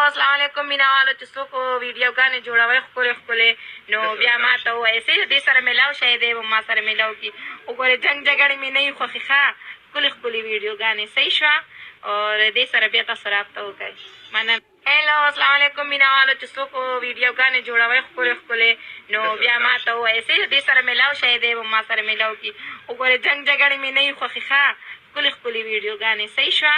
السلام علیکم مینوالو چې څوک ویډیوګانې جوړوئ ښکلې ښکلې نو بیا ما ته ووایئ چې دې سره میلاو شئ دی به ما سره میلاو کړي. وګورئ جنګ جګړې مې نه وي خوښې ښه ښکلې ښکلې ویډیوګانې صحیح شوه او دې سره بیا تاسو رابطه وکړئ. مننه. هیلو السلام علیکم مینوالو چې څوک ویډیوګانې جوړوئ ښکلې ښکلې نو بیا ما ته ووایئ چې دې سره میلاو شئ دی به ما سره میلاو کړي. وګورئ جنګ جګړې مې نه وي خوښې ښه ښکلې ښکلې ویډیوګانې صحیح شوه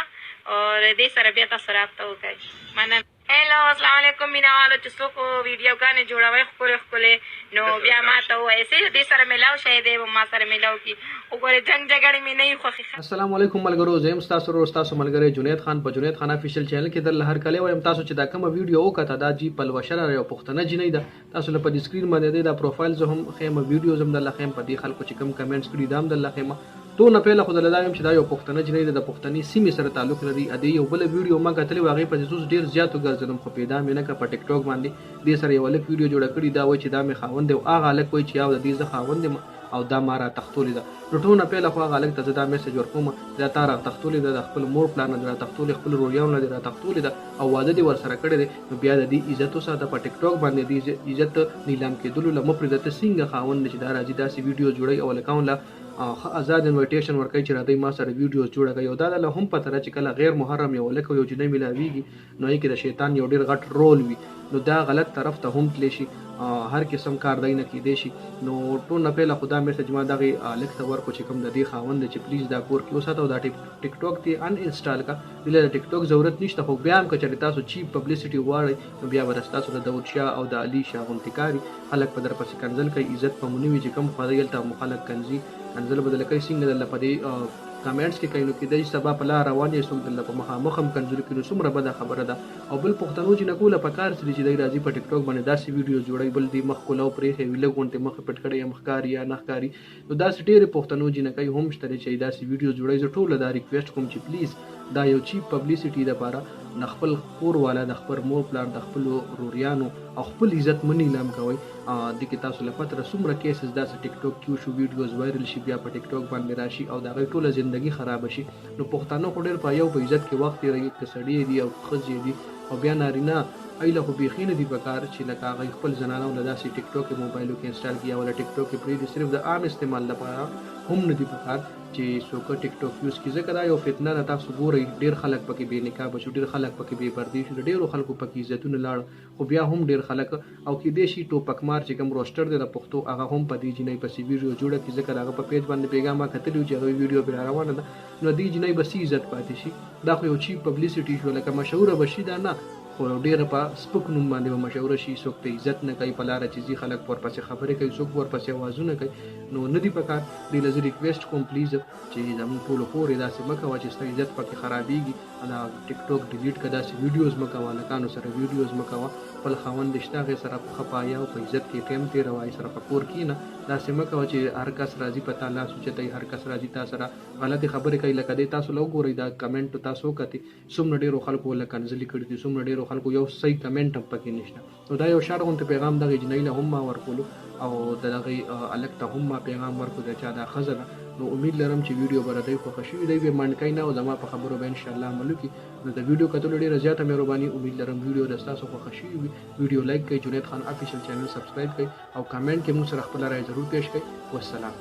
او دې سره بیا تاسو رابطه وکړئ. مننه. هیلو السلام علیکم مینوالو چې څوک ویډیوګانې جوړوئ ښکلې ښکلې نو بیا ما ته ووایئ چې دې سره میلاو شئ دی به ما سره میلاو کړي. وګورئ جنګ جګړې مې نه وي خوښې. السلام علیکم ملګرو، زه یم ستاسو ورور ستاسو ملګری جنید خان په جنید خان افیشل چینل کې درله هرکلی وایم. تاسو چې دا کومه ویډیو وکړه دا جی پلوشه یو پښتنه جنۍ ده. تاسو له په دې سکرین باندې دا پروفایل زه هم ښیم، ویډیوز هم درله ښیم، په دې خلکو چې کوم کمنټس کړي دا هم درله ښیم. ټول نه پهله خو درله دا وایم چې دا یو پښتنه جنۍ ده، د پښتني سیمې سره تعلق لري. ادې یو بله ویډیو ما کتلې وه، هغې پسې اوس ډېر زیات وګرځېدم خو پیدا مې نه کړه په ټیک ټاک باندې. دې سره یو هلک ویډیو جوړه کړې، دا وایي چې دا مې خاوند دی او هغه هلک وایي چې یو د دې زه خاوند یم او دا ما را تختولې ده. نو ټول نه پهله خو هغه هلک ته زه دا میسج ورکوم دا تا را تختولې ده، د خپل مور پلار نه دې را تختولې، خپل روریانو نه دې را تختولې ده او واده دې ورسره کړی دی. نو بیا د دې عزت وساته، په ټیک ټاک باندې دې عزت نیلام کېدلو له مه پرېږده. ته څنګه خاوند چې دا راځي داسې ویډیو جوړوي او هلکانو له آزاد انویټیشن ورکوي چې راځئ ما سره ویډیوز جوړه کوي. او دا له هم پته ده چې کله غیر محرم یو هلک او یو جنۍ میلاویږي نو هغې کې د شیطان یو ډېر غټ رول وي، نو دا غلط طرف ته هم تللی شي، هر قسم کار دی نه کیدی شي. نو ټول نه پهله خو دا میسج ما دغې هلک ته ورکړو چې کوم د دې خاوند دی چې پلیز دا کور کې وساته او دا ټیک ټاک دې ان انسټال کړه. دې له د ټیک ټاک ضرورت نشته، خو بیا هم که چېرې تاسو چیپ پبلیسټي غواړئ نو بیا به ستاسو د داود شاه او د علي شاه غوندې کاري خلک په در پسې کنځل کوي. عزت په مو نه وي چې کوم خوا دی هلته مو خلک کنځل به درله کوي. څنګه درله په دې کمنټس کې کوي نو کېدای شي سبا په لار روان یې څوک درله په مخامخ هم کنځلي کوي، نو څومره بده خبره ده. او بل پښتنو چې نه کوله پکار څه دي چې دی راځي په ټیک ټاک باندې داسې ویډیو جوړوي، بل دې مخ کولو پرېښی وي لږ غونډې مخ پټ کړی یم ښکاري یا نه ښکاري. نو داسې ډېرې پښتنو جنکۍ هم شته دی چې داسې ویډیو جوړوي. زه ټوله دا ریکویسټ کوم چې پلیز دا یو چیپ پبلیسټي دپاره د خپل کور والا د خپل مور پلار د خپلو روریانو او خپل عزت مه نیلام کوئ. دې کې تاسو له پته ده څومره کیسز داسې ټیک ټاک کې وشو، ویډیوز وایرل شي بیا په ټیک ټاک باندې راشي او د هغوی ټوله زندګي خرابه شي. نو پښتانه خو ډېر په یو په عزت کې وخت تېروي، که سړی دي او ښځې دي او بیا نارینه ایله خو بیخي نه دي په کار چې لکه هغوی خپل زنانه له داسې ټیک ټاک کې موبایلو کې انسټال کړي او له ټیک ټاک کې پرېږدي، صرف د عام استعمال لپاره هم نه دي په کار چې څوک ټیک ټاک یوز کړي. ځکه دا یو فتنه ده. تاسو ګورئ ډېر خلک پکې بې نقابه شو، ډېر خلک پکې بې پردې شو، د ډېرو خلکو پکې عزتونه لاړه، خو بیا هم ډېر خلک او کېدای شي ټوپک مار چې کوم روسټر دی د پښتو هغه هم په دې جنۍ پسې ویډیو جوړه کړي. ځکه د هغه په پیج باندې بېګا ما کتلي وو چې هغوی ویډیو پرې روانه ده. نو دې جنۍ به څه عزت پاتې شي؟ دا خو یو چیپ پبلیسټي شو، لکه مشهوره به شي دا نه، خو ډېره په سپک نوم باندې به مشهوره شي. څوک ته عزت نه کوي، په لاره چې ځي خلک ورپسې خبرې کوي، څوک ورپسې اوازونه کوي. نو نه دي په کار. دې له زه ریکویسټ کوم پلیز چې زموږ ټولو خورې داسې مه کوه چې ستا عزت پکې خرابېږي. دا ټیک ټاک ډیلیټ کړه، داسې ویډیوز مه کوه، هلکانو سره ویډیوز مه کوه. خپل خاوند دې شته هغې سره ښه پایه او په عزت کې ټایم تېروه، هغې سره په کور کښېنه. داسې مه کوه چې هر کس راځي په تا لاس اوچتوي، هر کس راځي تا سره غلطې خبرې کوي. لکه دې تاسو له وګورئ دا کمنټ تاسو وکتئ، څومره ډېرو خلکو له کنځلې کړي دي، څومره ډېرو خلکو یو صحیح کمنټ هم پکې نشته. نو دا یو شاړ غوندې پیغام دغې جنۍ له هم ما ورکولو او د دغې هلک ته هم ما پیغام ورکړو د چا دا ښځه ده. نو امید لرم چې ویډیو به ردی خوښه شوي دی، به منډ کوي نه او زما په خبرو به انشاءالله عمل وکړي. نو د ویډیو کتلو ډېره زیاته مهرباني. امید لرم ویډیو د ستاسو خوښه شوي وي. ویډیو لایک کړئ، جنید خان افیشل چینل سبسکرایب کړئ او کمنټ کې موږ سره خپله رایه ضرور پیش کړئ. والسلام.